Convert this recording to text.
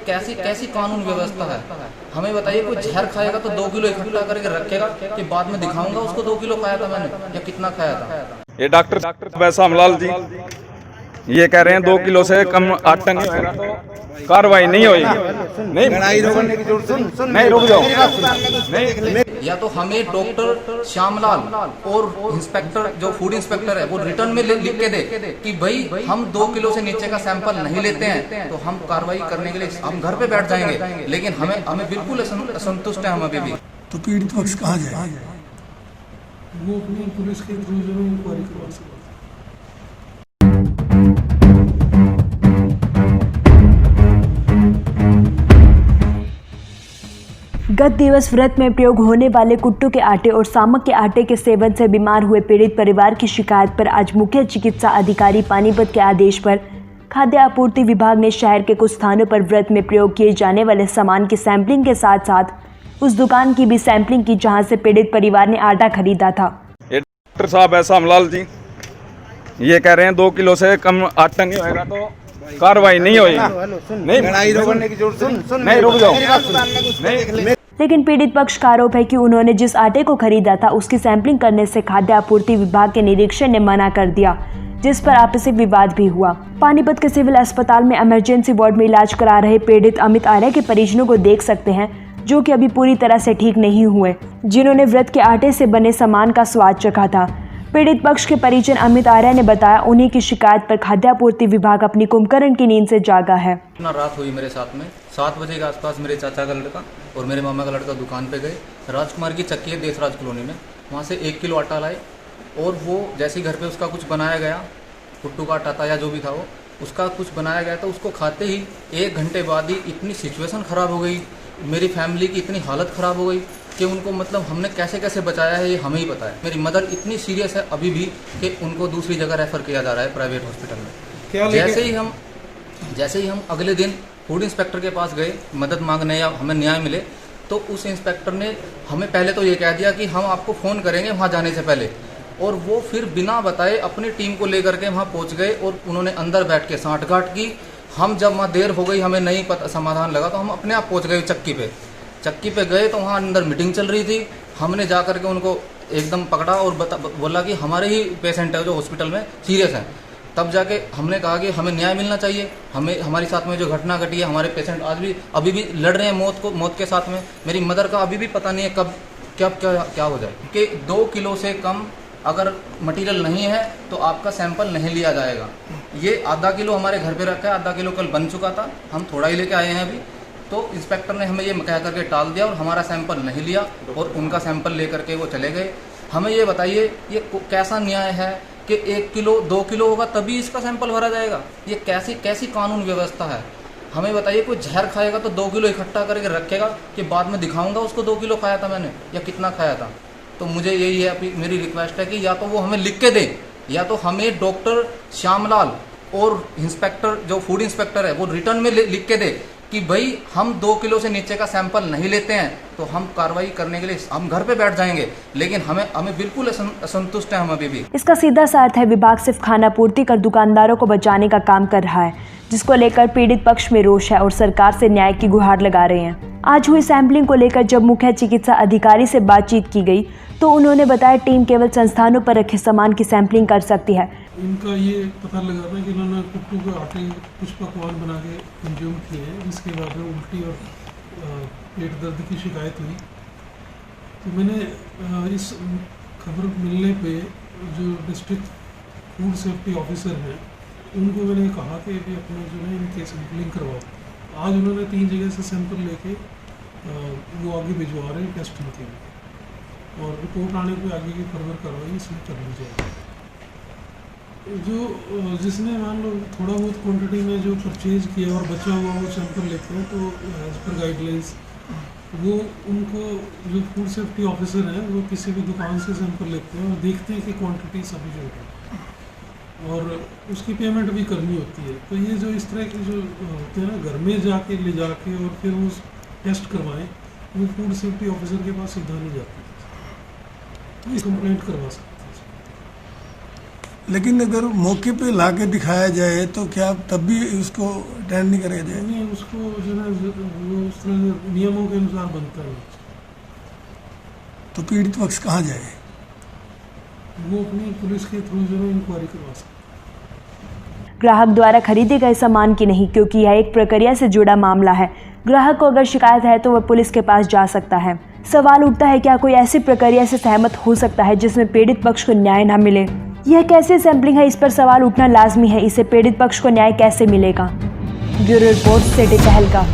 कैसी कैसी कानून व्यवस्था है? हमें बताइए, कोई जहर खाएगा तो 2 किलो इकट्ठा करके रखेगा कि बाद में दिखाऊंगा उसको 2 किलो खाया था मैंने या कितना खाया था। ये डॉक्टर वैसा हमलाल जी ये कह रहे हैं 2 किलो से कम आटा नहीं होगा तो कार्रवाई नहीं होगी। नहीं नहीं रुक जाओ। नहीं या तो हमें डॉक्टर श्यामलाल और इंस्पेक्टर जो फूड इंस्पेक्टर है वो रिटर्न में लिख के दे कि भाई हम 2 किलो से नीचे का सैंपल नहीं लेते हैं तो हम कार्रवाई करने के लिए हम घर पे बैठ जाएंगे। लेकिन हमें बिल्कुल असंतुष्ट है हम अभी भी। तो पीड़ित पक्ष कहाँ जाए? वो अपनी पुलिस के थ्रू जरूर इंक्वायरी करवा सकते। गत दिवस व्रत में प्रयोग होने वाले कुट्टू के आटे और सामक के आटे के सेवन से बीमार हुए पीड़ित परिवार की शिकायत पर आज मुख्य चिकित्सा अधिकारी पानीपत के आदेश पर खाद्य आपूर्ति विभाग ने शहर के कुछ स्थानों पर व्रत में प्रयोग किए जाने वाले सामान की सैंपलिंग के साथ साथ उस दुकान की भी सैंपलिंग की जहां से पीड़ित परिवार ने आटा खरीदा था। डॉक्टर साहब ऐसा हमलाल जी ये कह रहे हैं 2 किलो से कम आटा नहीं होगा तो कार्रवाई नहीं होगी। नहीं रुक जाओ। नहीं लेकिन पीड़ित पक्ष का आरोप है कि उन्होंने जिस आटे को खरीदा था उसकी सैंपलिंग करने से खाद्य आपूर्ति विभाग के निरीक्षक ने मना कर दिया, जिस पर आपसी विवाद भी हुआ। पानीपत के सिविल अस्पताल में इमरजेंसी वार्ड में इलाज करा रहे पीड़ित अमित आर्य के परिजनों को देख सकते हैं, जो कि अभी पूरी तरह से ठीक नहीं हुए, जिन्होंने व्रत के आटे से बने सामान का स्वाद चखा था। पीड़ित पक्ष के परिजन अमित आर्य ने बताया उन्हीं की शिकायत पर खाद्यापूर्ति विभाग अपनी कुंभकर्ण की नींद से जागा है। इतना रात हुई मेरे साथ में 7 बजे के आसपास मेरे चाचा का लड़का और मेरे मामा का लड़का दुकान पे गए। राजकुमार की चक्की है देसराज कॉलोनी में, वहाँ से 1 किलो आटा लाए और वो जैसे ही घर पे उसका कुछ बनाया गया, कुट्टू का आटा था या जो भी था वो उसका कुछ बनाया गया, तो उसको खाते ही 1 घंटे बाद ही इतनी सिचुएशन ख़राब हो गई, मेरी फैमिली की इतनी हालत ख़राब हो गई कि उनको मतलब हमने कैसे कैसे बचाया है ये हमें ही पता है। मेरी मदर इतनी सीरियस है अभी भी कि उनको दूसरी जगह रेफ़र किया जा रहा है प्राइवेट हॉस्पिटल में। जैसे ही हम अगले दिन फूड इंस्पेक्टर के पास गए मदद मांगने या हमें न्याय मिले, तो उस इंस्पेक्टर ने हमें पहले तो ये कह दिया कि हम आपको फ़ोन करेंगे वहाँ जाने से पहले, और वो फिर बिना बताए अपनी टीम को लेकर के वहाँ पहुँच गए और उन्होंने अंदर बैठ के सांठगांठ की। हम जब वहाँ देर हो गई, हमें नहीं पता समाधान लगा, तो हम अपने आप पहुँच गए चक्की पे गए तो वहाँ अंदर मीटिंग चल रही थी। हमने जा करके उनको एकदम पकड़ा और बोला कि हमारे ही पेशेंट है जो हॉस्पिटल में सीरियस हैं। तब जाके हमने कहा कि हमें न्याय मिलना चाहिए, हमें हमारे साथ में जो घटना घटी है, हमारे पेशेंट आज भी अभी भी लड़ रहे हैं मौत के साथ में। मेरी मदर का अभी भी पता नहीं है कब क्या हो जाए कि 2 किलो से कम अगर मटेरियल नहीं है तो आपका सैंपल नहीं लिया जाएगा। ये आधा किलो हमारे घर पे रखा है, आधा किलो कल बन चुका था, हम थोड़ा ही लेके आए हैं अभी। तो इंस्पेक्टर ने हमें ये कह करके टाल दिया और हमारा सैंपल नहीं लिया और उनका सैंपल ले करके वो चले गए। हमें ये बताइए ये कैसा न्याय है कि 1 किलो 2 किलो होगा तभी इसका सैंपल भरा जाएगा? ये कैसी कानून व्यवस्था है? हमें बताइए, कोई जहर खाएगा तो 2 किलो इकट्ठा करके रखेगा कि बाद में दिखाऊंगा उसको 2 किलो खाया था मैंने या कितना खाया था। तो मुझे यही है, अभी मेरी रिक्वेस्ट है कि या तो वो हमें लिख के दें या तो हमें डॉक्टर श्यामलाल और इंस्पेक्टर जो फूड इंस्पेक्टर है वो रिटर्न में लिख के दे कि भाई हम 2 किलो से नीचे का सैंपल नहीं लेते हैं तो हम कार्रवाई करने के लिए हम घर पे बैठ जाएंगे। लेकिन हमें बिल्कुल असंतुष्ट है हम अभी भी। इसका सीधा सा अर्थ है विभाग सिर्फ खानापूर्ति कर दुकानदारों को बचाने का काम कर रहा है, जिसको लेकर पीड़ित पक्ष में रोष है और सरकार से न्याय की गुहार लगा रहे हैं। आज हुई सैंपलिंग को लेकर जब मुख्य चिकित्सा अधिकारी से बातचीत की गई तो उन्होंने बताया टीम केवल संस्थानों पर रखे सामान की सैंपलिंग कर सकती है। इनका ये पता लगा था कि इन्होंने कुट्टू के आटे कुछ पकवान बना के कंज्यूम किए हैं, जिसके बाद में उल्टी और पेट दर्द की शिकायत हुई। तो मैंने इस खबर मिलने पे जो डिस्ट्रिक्ट फूड सेफ्टी ऑफिसर हैं उनको मैंने कहा कि अभी अपने जो है इनके सैंपलिंग करवाओ। आज उन्होंने 3 जगह से सैंपल लेके वो आगे भिजवा रहे हैं टेस्टिंग के लिए, और रिपोर्ट आने पर आगे की फर्दर कार्रवाई इसमें कर ली जाएगी। जो जिसने मान लो थोड़ा बहुत क्वांटिटी में जो परचेज किया और बचा हुआ वो सैंपल लेते हैं, तो एज पर गाइडलाइंस वो उनको जो फूड सेफ्टी ऑफिसर हैं वो किसी भी दुकान से सैंपल लेते हैं और देखते हैं कि क्वांटिटी सफिशिएंट है और उसकी पेमेंट भी करनी होती है। तो ये जो इस तरह के जो होते हैं ना, घर में जाके ले जाके और फिर वो टेस्ट करवाएं, वो फूड सेफ्टी ऑफिसर के पास सीधा नहीं जाती, ये कंप्लेंट करवा सकते हैं। लेकिन अगर मौके पे ला के दिखाया जाए तो क्या तब भी उसको अटेंड नहीं कराया जाए? नहीं, उसको जो है वो उस तरह नियमों के अनुसार बनता है। तो पीड़ित पक्ष कहाँ जाए? वो अपनी पुलिस के थ्रू जो है इंक्वायरी करवा सकते। ग्राहक द्वारा खरीदे गए सामान की नहीं, क्योंकि यह एक प्रक्रिया से जुड़ा मामला है। ग्राहक को अगर शिकायत है तो वह पुलिस के पास जा सकता है। सवाल उठता है, क्या कोई ऐसी प्रक्रिया से सहमत हो सकता है जिसमें पीड़ित पक्ष को न्याय न मिले? यह कैसे सैंपलिंग है, इस पर सवाल उठना लाजमी है। इसे पीड़ित पक्ष को न्याय कैसे मिलेगा? ब्यूरो रिपोर्ट सिटी तहलका।